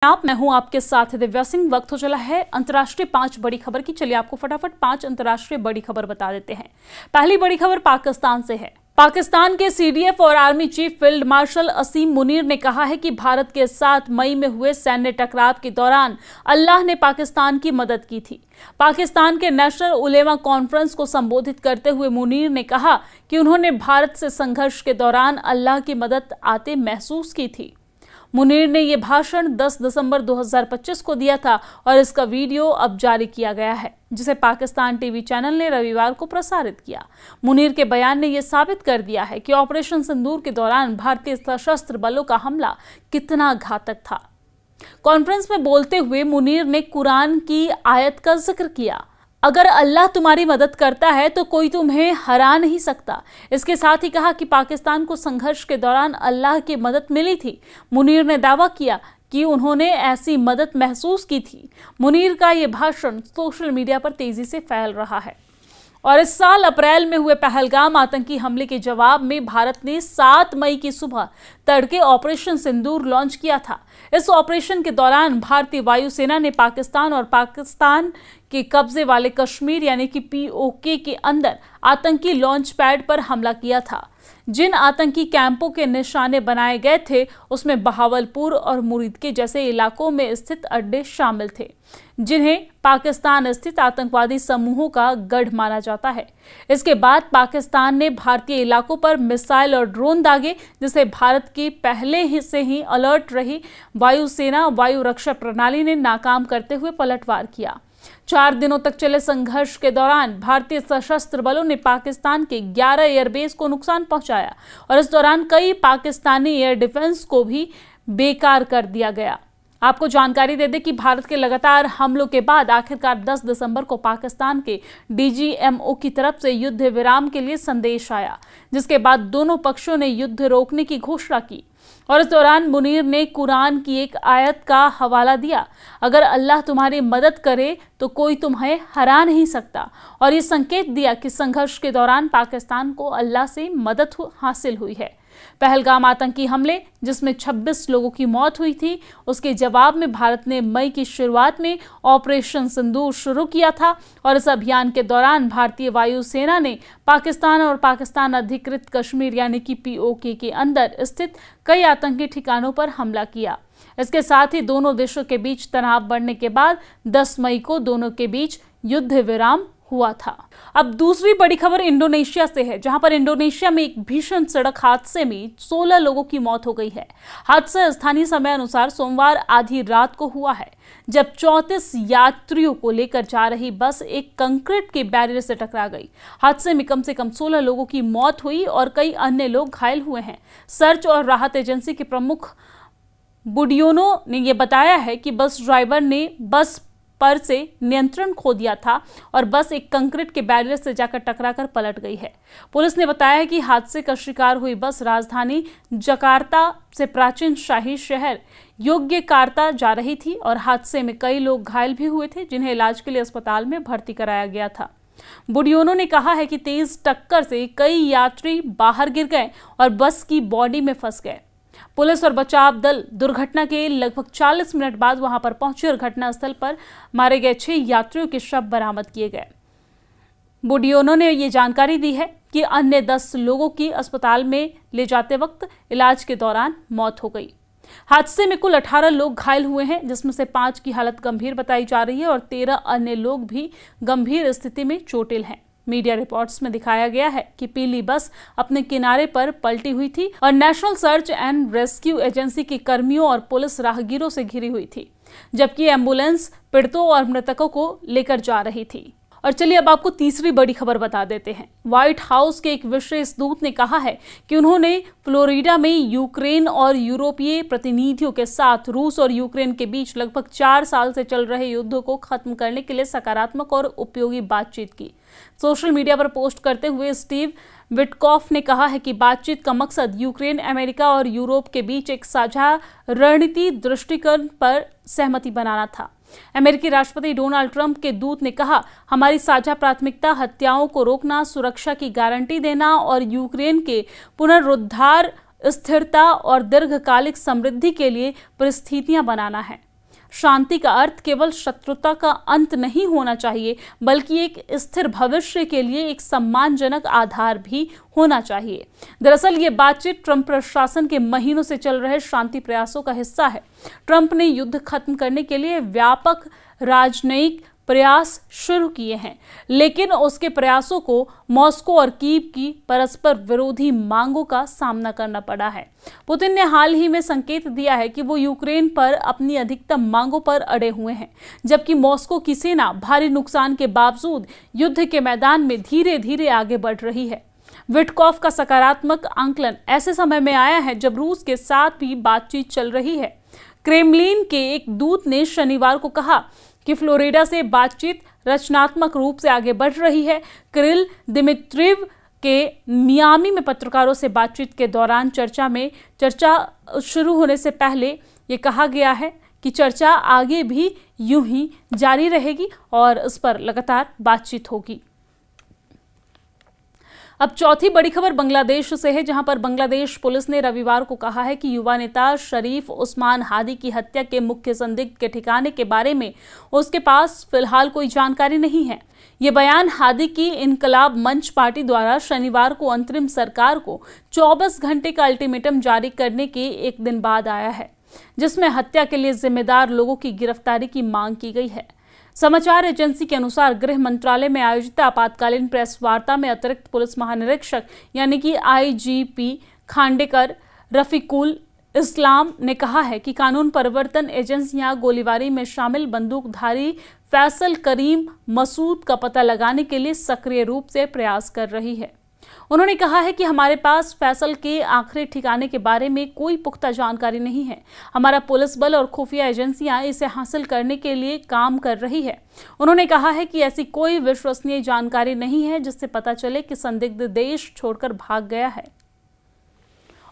मैं हूं आपके साथ दिव्या सिंह। वक्त हो चला है अंतर्राष्ट्रीय 5 बड़ी खबर की। चलिए आपको फटाफट 5 अंतर्राष्ट्रीय बड़ी खबर बता देते हैं। पहली बड़ी खबर पाकिस्तान से है। पाकिस्तान के सीडीएफ और आर्मी चीफ फील्ड मार्शल असीम मुनीर ने कहा है कि भारत के साथ मई में हुए सैन्य टकराव के दौरान अल्लाह ने पाकिस्तान की मदद की थी। पाकिस्तान के नेशनल उलेमा कॉन्फ्रेंस को संबोधित करते हुए मुनीर ने कहा कि उन्होंने भारत से संघर्ष के दौरान अल्लाह की मदद आते महसूस की थी। मुनीर ने यह भाषण 10 दिसंबर 2025 को दिया था और इसका वीडियो अब जारी किया गया है, जिसे पाकिस्तान टीवी चैनल ने रविवार को प्रसारित किया। मुनीर के बयान ने यह साबित कर दिया है कि ऑपरेशन सिंदूर के दौरान भारतीय सशस्त्र बलों का हमला कितना घातक था। कॉन्फ्रेंस में बोलते हुए मुनीर ने कुरान की आयत का जिक्र किया, अगर अल्लाह तुम्हारी मदद करता है तो कोई तुम्हें हरा नहीं सकता। इसके साथ ही कहा कि पाकिस्तान को संघर्ष के दौरान अल्लाह की मदद मिली थी। मुनीर ने दावा किया कि उन्होंने ऐसी मदद महसूस की थी। मुनीर का यह भाषण सोशल मीडिया पर तेजी से फैल रहा है। और इस साल अप्रैल में हुए पहलगाम आतंकी हमले के जवाब में भारत ने 7 मई की सुबह तड़के ऑपरेशन सिंदूर लॉन्च किया था। इस ऑपरेशन के दौरान भारतीय वायुसेना ने पाकिस्तान और पाकिस्तान के कब्जे वाले कश्मीर यानी कि पीओके के अंदर आतंकी लॉन्च पैड पर हमला किया था। जिन आतंकी कैंपों के निशाने बनाए गए थे उसमें बहावलपुर और मुरीद के जैसे इलाकों में स्थित अड्डे शामिल थे, जिन्हें पाकिस्तान स्थित आतंकवादी समूहों का गढ़ माना जाता है। इसके बाद पाकिस्तान ने भारतीय इलाकों पर मिसाइल और ड्रोन दागे, जिसे भारत की पहले से ही अलर्ट रही वायुसेना वायु रक्षा प्रणाली ने नाकाम करते हुए पलटवार किया। 4 दिनों तक चले संघर्ष के दौरान भारतीय सशस्त्र बलों ने पाकिस्तान के 11 एयरबेस को नुकसान पहुंचाया और इस दौरान कई पाकिस्तानी एयर डिफेंस को भी बेकार कर दिया गया। आपको जानकारी दे दें कि भारत के लगातार हमलों के बाद आखिरकार 10 दिसंबर को पाकिस्तान के डीजीएमओ की तरफ से युद्ध विराम के लिए संदेश आया, जिसके बाद दोनों पक्षों ने युद्ध रोकने की घोषणा की। और इस दौरान मुनीर ने कुरान की एक आयत का हवाला दिया, अगर अल्लाह तुम्हारी मदद करे तो कोई तुम्हें हरा नहीं सकता। और ये संकेत दिया कि संघर्ष के दौरान पाकिस्तान को अल्लाह से मदद हासिल हुई है। पहलगाम आतंकी हमले, जिसमें 26 लोगों की मौत हुई थी, उसके जवाब में भारत ने मई की शुरुआत में ऑपरेशन सिंदूर शुरू किया था। और इस अभियान के दौरान भारतीय वायुसेना ने पाकिस्तान और पाकिस्तान अधिकृत कश्मीर यानी कि पीओके के अंदर स्थित कई आतंकी ठिकानों पर हमला किया। इसके साथ ही दोनों देशों के बीच तनाव बढ़ने के बाद 10 मई को दोनों के बीच युद्ध विराम हुआ था। अब दूसरी बड़ी खबर इंडोनेशिया से है, जहां पर इंडोनेशिया में एक भीषण सड़क हादसे में 16 लोगों की मौत हो गई है। हादसा स्थानीय समय अनुसार सोमवार आधी रात को हुआ है, जब 34 यात्रियों को लेकर जा रही बस एक कंक्रीट के बैरियर से टकरा गई। हादसे में कम से कम 16 लोगों की मौत हुई और कई अन्य लोग घायल हुए हैं। सर्च और राहत एजेंसी के प्रमुख बुडियोनो ने यह बताया है कि बस ड्राइवर ने बस पर से नियंत्रण खो दिया था और बस एक कंक्रीट के बैरियर से जाकर टकराकर पलट गई है। पुलिस ने बताया है कि हादसे का शिकार हुई बस राजधानी जकार्ता से प्राचीन शाही शहर योग्यकार्ता जा रही थी और हादसे में कई लोग घायल भी हुए थे, जिन्हें इलाज के लिए अस्पताल में भर्ती कराया गया था। बुडियोनो ने कहा है कि तेज टक्कर से कई यात्री बाहर गिर गए और बस की बॉडी में फंस गए। पुलिस और बचाव दल दुर्घटना के लगभग 40 मिनट बाद वहां पर पहुंचे और घटनास्थल पर मारे गए 6 यात्रियों के शव बरामद किए गए। बुडियोनो ने यह जानकारी दी है कि अन्य 10 लोगों की अस्पताल में ले जाते वक्त इलाज के दौरान मौत हो गई। हादसे में कुल 18 लोग घायल हुए हैं, जिसमें से 5 की हालत गंभीर बताई जा रही है और 13 अन्य लोग भी गंभीर स्थिति में चोटिल हैं। मीडिया रिपोर्ट्स में दिखाया गया है कि पीली बस अपने किनारे पर पलटी हुई थी और national search and rescue agency के कर्मियों और पुलिस राहगीरों से घिरी हुई थी, जबकि एम्बुलेंस पीड़ितों और मृतकों को लेकर जा रही थी। और चलिए अब आपको तीसरी बड़ी खबर बता देते हैं। व्हाइट हाउस के एक विशेष दूत ने कहा है कि उन्होंने फ्लोरिडा में यूक्रेन और यूरोपीय प्रतिनिधियों के साथ रूस और यूक्रेन के बीच लगभग 4 साल से चल रहे युद्ध को खत्म करने के लिए सकारात्मक और उपयोगी बातचीत की। सोशल मीडिया पर पोस्ट करते हुए स्टीव विटकॉफ ने कहा है कि बातचीत का मकसद यूक्रेन, अमेरिका और यूरोप के बीच एक साझा रणनीति दृष्टिकोण पर सहमति बनाना था। अमेरिकी राष्ट्रपति डोनाल्ड ट्रंप के दूत ने कहा, हमारी साझा प्राथमिकता हत्याओं को रोकना, सुरक्षा की गारंटी देना और यूक्रेन के पुनरुद्धार, स्थिरता और दीर्घकालिक समृद्धि के लिए परिस्थितियां बनाना है। शांति का अर्थ केवल शत्रुता का अंत नहीं होना चाहिए, बल्कि एक स्थिर भविष्य के लिए एक सम्मानजनक आधार भी होना चाहिए। दरअसल ये बातचीत ट्रंप प्रशासन के महीनों से चल रहे शांति प्रयासों का हिस्सा है। ट्रंप ने युद्ध खत्म करने के लिए व्यापक राजनयिक प्रयास शुरू किए हैं, लेकिन उसके प्रयासों को मॉस्को और कीव की परस्पर विरोधी मांगों का सामना करना पड़ा है। पुतिन ने हाल ही में संकेत दिया है कि वो यूक्रेन पर अपनी अधिकतम मांगों पर अड़े हुए हैं, जबकि मॉस्को की सेना भारी नुकसान के बावजूद युद्ध के मैदान में धीरे धीरे आगे बढ़ रही है। विटकॉफ का सकारात्मक आंकलन ऐसे समय में आया है जब रूस के साथ भी बातचीत चल रही है। क्रेमलिन के एक दूत ने शनिवार को कहा कि फ्लोरिडा से बातचीत रचनात्मक रूप से आगे बढ़ रही है। किरिल दिमित्रिव के मियामी में पत्रकारों से बातचीत के दौरान चर्चा शुरू होने से पहले ये कहा गया है कि चर्चा आगे भी यूं ही जारी रहेगी और इस पर लगातार बातचीत होगी। अब चौथी बड़ी खबर बांग्लादेश से है, जहां पर बांग्लादेश पुलिस ने रविवार को कहा है कि युवा नेता शरीफ उस्मान हादी की हत्या के मुख्य संदिग्ध के ठिकाने के बारे में उसके पास फिलहाल कोई जानकारी नहीं है। ये बयान हादी की इनकलाब मंच पार्टी द्वारा शनिवार को अंतरिम सरकार को 24 घंटे का अल्टीमेटम जारी करने के एक दिन बाद आया है, जिसमें हत्या के लिए जिम्मेदार लोगों की गिरफ्तारी की मांग की गई है। समाचार एजेंसी के अनुसार गृह मंत्रालय में आयोजित आपातकालीन प्रेस वार्ता में अतिरिक्त पुलिस महानिरीक्षक यानी कि आईजीपी खांडेकर रफीकुल इस्लाम ने कहा है कि कानून परिवर्तन एजेंसियां गोलीबारी में शामिल बंदूकधारी फैसल करीम मसूद का पता लगाने के लिए सक्रिय रूप से प्रयास कर रही है। उन्होंने कहा है कि हमारे पास फैसल के आखिरी ठिकाने के बारे में कोई पुख्ता जानकारी नहीं है। हमारा पुलिस बल और खुफिया एजेंसियां इसे हासिल करने के लिए काम कर रही है। उन्होंने कहा है कि ऐसी कोई विश्वसनीय जानकारी नहीं है जिससे पता चले कि संदिग्ध देश छोड़कर भाग गया है।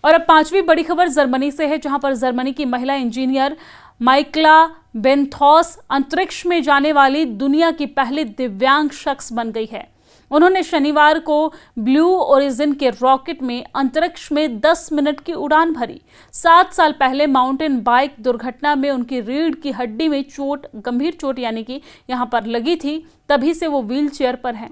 और अब पांचवी बड़ी खबर जर्मनी से है, जहां पर जर्मनी की महिला इंजीनियर माइकला बेंथॉस अंतरिक्ष में जाने वाली दुनिया की पहली दिव्यांग शख्स बन गई है। उन्होंने शनिवार को ब्लू ओरिजिन के रॉकेट में अंतरिक्ष में 10 मिनट की उड़ान भरी। 7 साल पहले माउंटेन बाइक दुर्घटना में उनकी रीढ़ की हड्डी में गंभीर चोट यानी कि यहां पर लगी थी, तभी से वो व्हील चेयर पर हैं।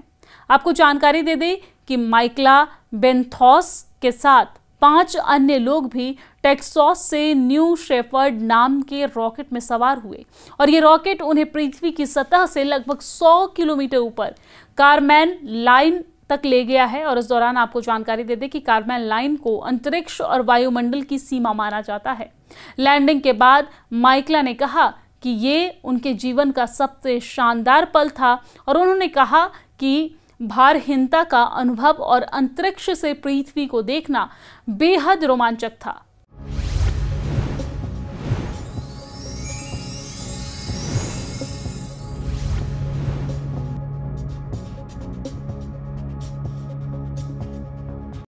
आपको जानकारी दे दें कि माइकला बेंथॉस के साथ 5 अन्य लोग भी टेक्सास से न्यू शेफर्ड नाम के रॉकेट में सवार हुए और ये रॉकेट उन्हें पृथ्वी की सतह से लगभग 100 किलोमीटर ऊपर कारमैन लाइन तक ले गया है। और इस दौरान आपको जानकारी दे दें कि कारमैन लाइन को अंतरिक्ष और वायुमंडल की सीमा माना जाता है। लैंडिंग के बाद माइकला ने कहा कि ये उनके जीवन का सबसे शानदार पल था और उन्होंने कहा कि भारहीनता का अनुभव और अंतरिक्ष से पृथ्वी को देखना बेहद रोमांचक था।